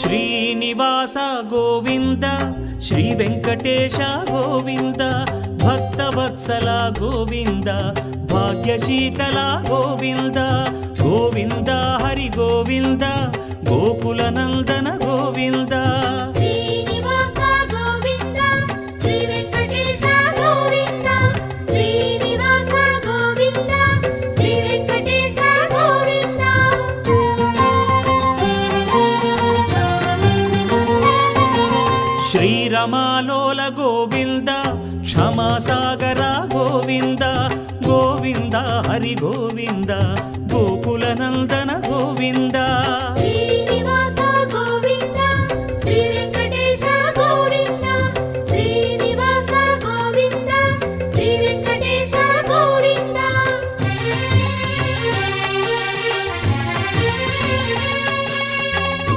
Srinivasa Govinda Shri Venkatesha Govinda Bhaktavatsala Govinda భాగ్యశీతల Govinda Govinda Hari Govinda Gokula Nandana Govinda Srinivasa Govinda Shri Venkatesha Govinda Srinivasa Govinda Shri Venkatesha Govinda శ్రీరమాలోల Govinda క్షమాసాగర Govinda Govinda Hari Govinda Gokula Nandana Govinda